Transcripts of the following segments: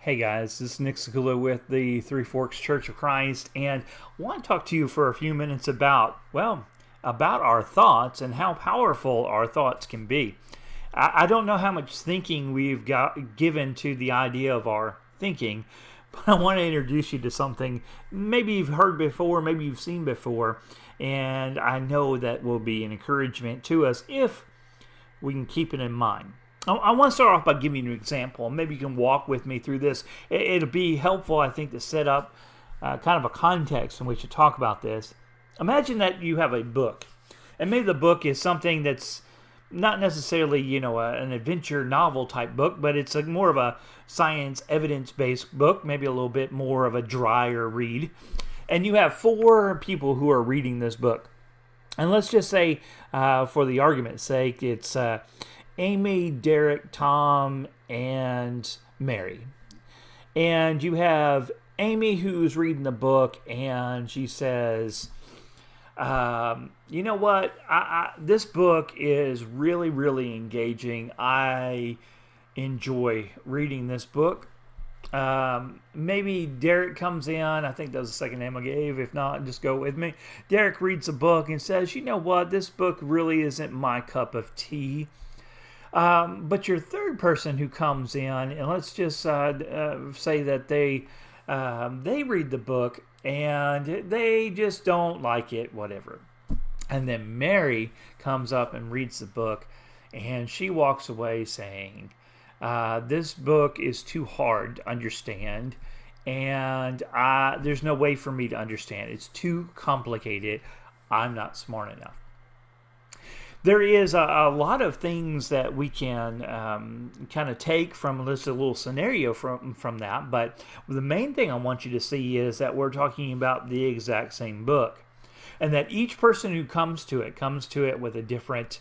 Hey guys, this is Nick Sakula with the Three Forks Church of Christ, and I want to talk to you for a few minutes about our thoughts and how powerful our thoughts can be. I don't know how much thinking we've got given to the idea of our thinking, but I want to introduce you to something maybe you've heard before, maybe you've seen before, and I know that will be an encouragement to us if we can keep it in mind. I want to start off by giving you an example. Maybe you can walk with me through this. It'll be helpful, I think, to set up kind of a context in which to talk about this. Imagine that you have a book, and maybe the book is something that's not necessarily, an adventure novel type book, but it's more of a science evidence-based book, maybe a little bit more of a drier read. And you have four people who are reading this book. And let's just say, for the argument's sake, it's Amy, Derek, Tom, and Mary. And you have Amy who's reading the book, and she says, you know what? This book is really, really engaging. I enjoy reading this book. Maybe Derek comes in. I think that was the second name I gave. If not, just go with me. Derek reads the book and says, you know what? This book really isn't my cup of tea. But your third person who comes in, and let's just say that they read the book and they just don't like it, whatever. And then Mary comes up and reads the book, and she walks away saying, this book is too hard to understand, and there's no way for me to understand. It's too complicated. I'm not smart enough. There is a lot of things that we can kind of take from this little scenario from that, but the main thing I want you to see is that we're talking about the exact same book, and that each person who comes to it with a different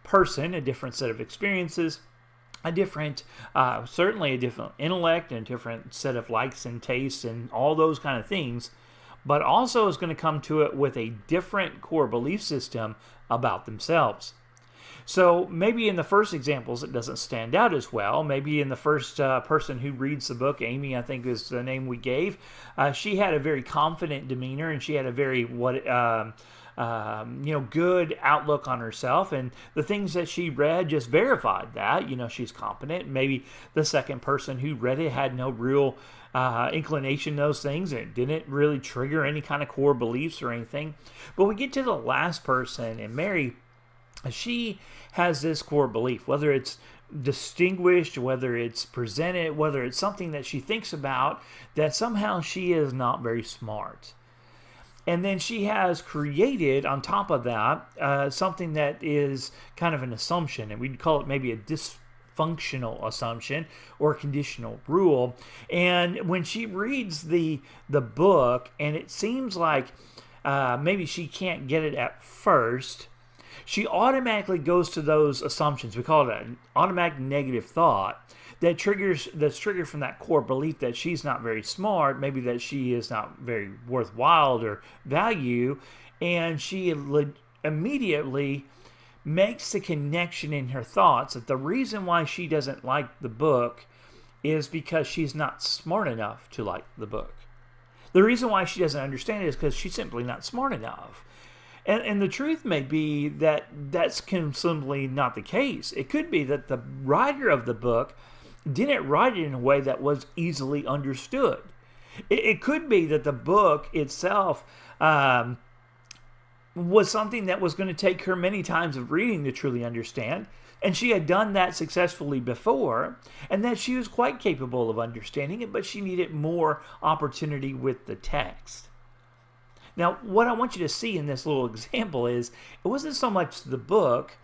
person, a different set of experiences, a different, certainly a different intellect, and a different set of likes and tastes and all those kind of things, but also is going to come to it with a different core belief system about themselves. So maybe in the first examples it doesn't stand out as well. Maybe in the first person who reads the book, Amy, I think is the name we gave, she had a very confident demeanor, and she had a very good outlook on herself, and the things that she read just verified that, she's competent. Maybe the second person who read it had no real inclination to those things, and it didn't really trigger any kind of core beliefs or anything. But we get to the last person, and Mary, she has this core belief, whether it's distinguished, whether it's presented, whether it's something that she thinks about, that somehow she is not very smart. And then she has created, on top of that, something that is kind of an assumption, and we'd call it maybe a dysfunctional assumption or a conditional rule. And when she reads the book, and it seems like maybe she can't get it at first, she automatically goes to those assumptions. We call it an automatic negative thought that's triggered from that core belief that she's not very smart, maybe that she is not very worthwhile or value, and she immediately makes the connection in her thoughts that the reason why she doesn't like the book is because she's not smart enough to like the book. The reason why she doesn't understand it is because she's simply not smart enough. And the truth may be that that's simply not the case. It could be that the writer of the book didn't write it in a way that was easily understood. It could be that the book itself was something that was going to take her many times of reading to truly understand, and she had done that successfully before, and that she was quite capable of understanding it, but she needed more opportunity with the text. Now, what I want you to see in this little example is it wasn't so much the book,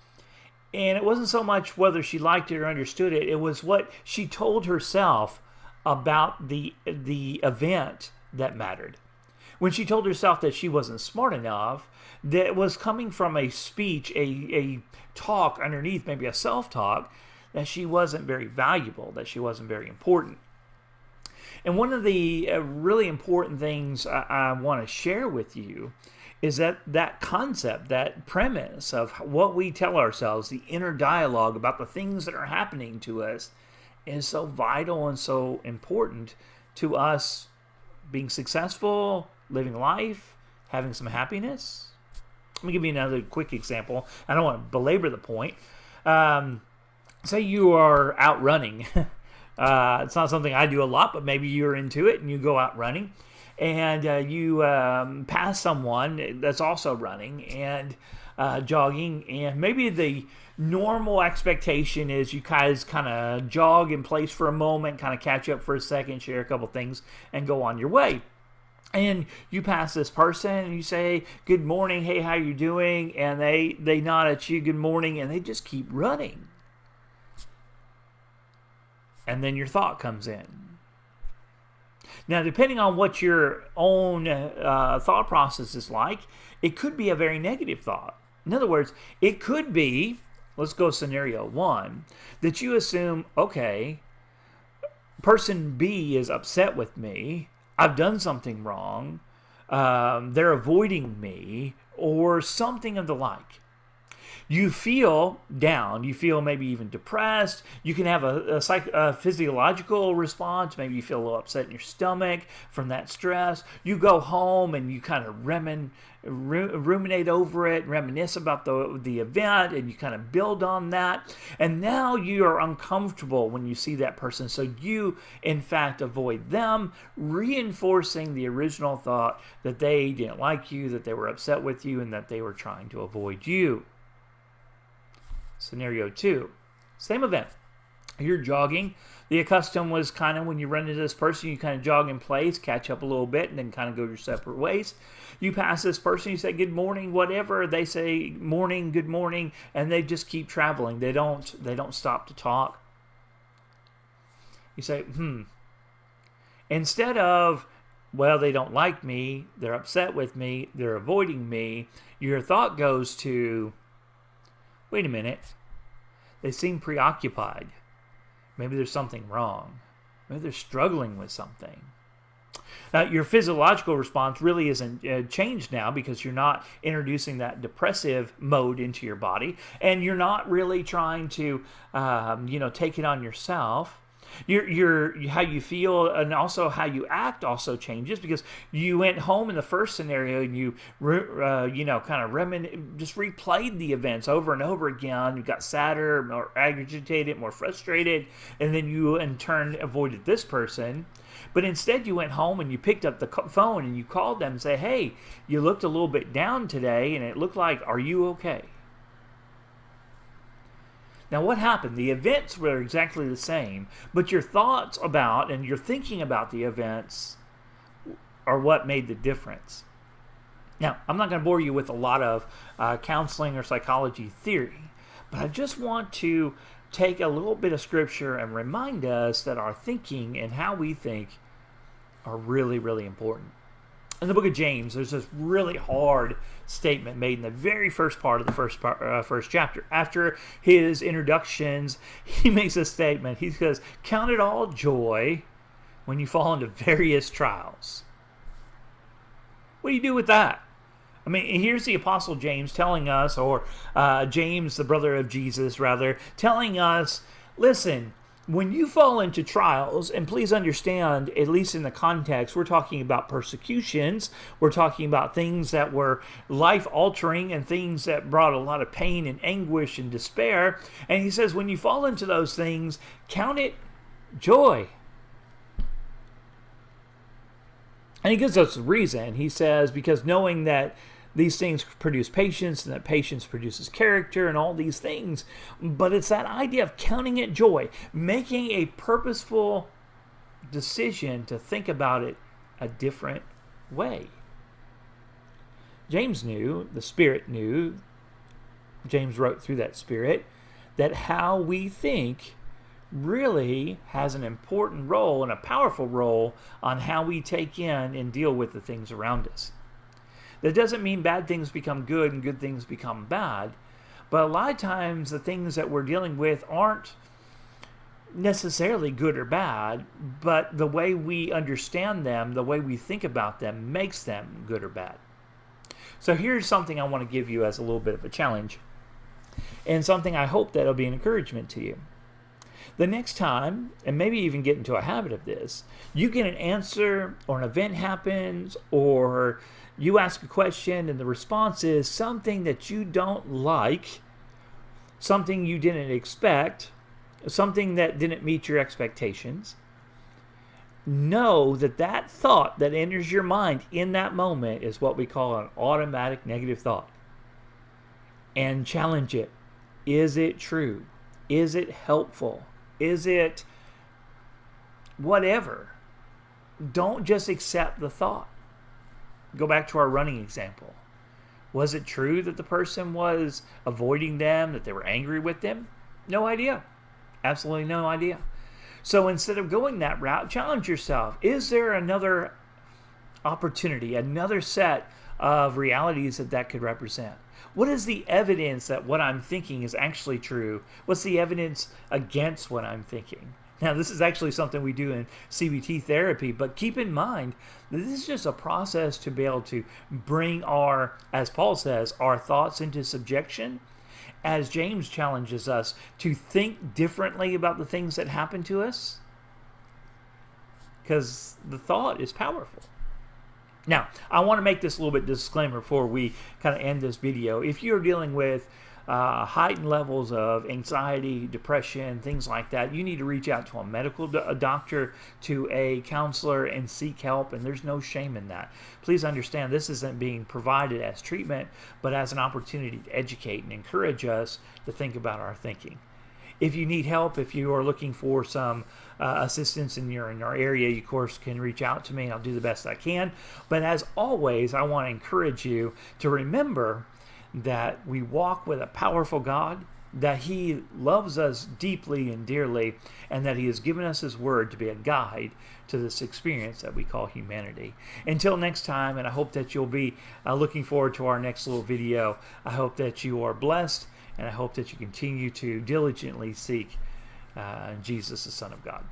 and it wasn't so much whether she liked it or understood it. It was what she told herself about the event that mattered. when she told herself that she wasn't smart enough, that was coming from a speech, a talk underneath, maybe a self-talk, that she wasn't very valuable, that she wasn't very important. And one of the really important things I want to share with you is that concept, that premise of what we tell ourselves, the inner dialogue about the things that are happening to us, is so vital and so important to us being successful, living life, having some happiness. Let me give you another quick example. I don't want to belabor the point. Say you are out running. It's not something I do a lot, but maybe you're into it and you go out running and you pass someone that's also running and jogging, and maybe the normal expectation is you guys kind of jog in place for a moment, kind of catch up for a second, share a couple things, and go on your way. And you pass this person and you say, good morning, hey, how you doing? And they nod at you, good morning, and they just keep running. And then your thought comes in. Now, depending on what your own thought process is like, it could be a very negative thought. In other words, it could be, let's go scenario one, that you assume, okay, person B is upset with me, I've done something wrong, they're avoiding me, or something of the like. You feel down, you feel maybe even depressed, you can have a physiological response, maybe you feel a little upset in your stomach from that stress. You go home and you kind of ruminate over it, reminisce about the event, and you kind of build on that. And now you are uncomfortable when you see that person, so you, in fact, avoid them, reinforcing the original thought that they didn't like you, that they were upset with you, and that they were trying to avoid you. Scenario two, same event. You're jogging. The custom was kind of when you run into this person, you kind of jog in place, catch up a little bit, and then kind of go your separate ways. You pass this person, you say good morning, whatever. They say morning, good morning, and they just keep traveling. They don't stop to talk. You say, Instead of, well, they don't like me, they're upset with me, they're avoiding me, your thought goes to, wait a minute, they seem preoccupied. Maybe there's something wrong. Maybe they're struggling with something. Your physiological response really isn't changed now because you're not introducing that depressive mode into your body, and you're not really trying to, take it on yourself. Your how you feel and also how you act also changes because you went home in the first scenario and you just replayed the events over and over again. You got sadder, more agitated, more frustrated, and then you in turn avoided this person. But instead you went home and you picked up the phone and you called them and say, hey, you looked a little bit down today and it looked like, are you okay? Now, what happened? The events were exactly the same, but your thoughts about and your thinking about the events are what made the difference. Now, I'm not going to bore you with a lot of counseling or psychology theory, but I just want to take a little bit of scripture and remind us that our thinking and how we think are really, really important. In the book of James, there's this really hard statement made in the very first part of the first chapter. After his introductions, he makes a statement. He says, count it all joy when you fall into various trials. What do you do with that? I mean, here's the Apostle James telling us, or James, the brother of Jesus, rather, telling us, listen, when you fall into trials, and please understand, at least in the context, we're talking about persecutions, we're talking about things that were life-altering and things that brought a lot of pain and anguish and despair. And he says, when you fall into those things, count it joy. And he gives us a reason. He says, because knowing that these things produce patience, and that patience produces character, and all these things. But it's that idea of counting it joy, making a purposeful decision to think about it a different way. James knew, the Spirit knew, James wrote through that Spirit, that how we think really has an important role and a powerful role on how we take in and deal with the things around us. That doesn't mean bad things become good and good things become bad, but a lot of times the things that we're dealing with aren't necessarily good or bad, but the way we understand them, the way we think about them, makes them good or bad. So here's something I want to give you as a little bit of a challenge, and something I hope that'll be an encouragement to you. The next time, and maybe even get into a habit of this, you get an answer or an event happens, or you ask a question and the response is something that you don't like, something you didn't expect, something that didn't meet your expectations. Know that that thought that enters your mind in that moment is what we call an automatic negative thought. And challenge it. Is it true? Is it helpful? Is it whatever? Don't just accept the thought. Go back to our running example. Was it true that the person was avoiding them, that they were angry with them? No idea. Absolutely no idea. So instead of going that route, challenge yourself. Is there another opportunity, another set of realities that could represent? What is the evidence that what I'm thinking is actually true? What's the evidence against what I'm thinking? Now, this is actually something we do in CBT therapy, but keep in mind that this is just a process to be able to bring our, as Paul says, our thoughts into subjection, as James challenges us to think differently about the things that happen to us, because the thought is powerful. Now, I want to make this a little bit disclaimer before we kind of end this video. If you're dealing with heightened levels of anxiety, depression, things like that, you need to reach out to a medical doctor, to a counselor, and seek help, and there's no shame in that. Please understand this isn't being provided as treatment, but as an opportunity to educate and encourage us to think about our thinking. If you need help, if you are looking for some assistance in your area, you, of course, can reach out to me, and I'll do the best I can. But as always, I want to encourage you to remember that we walk with a powerful God, that He loves us deeply and dearly, and that He has given us His Word to be a guide to this experience that we call humanity. Until next time, and I hope that you'll be looking forward to our next little video. I hope that you are blessed, and I hope that you continue to diligently seek Jesus, the Son of God.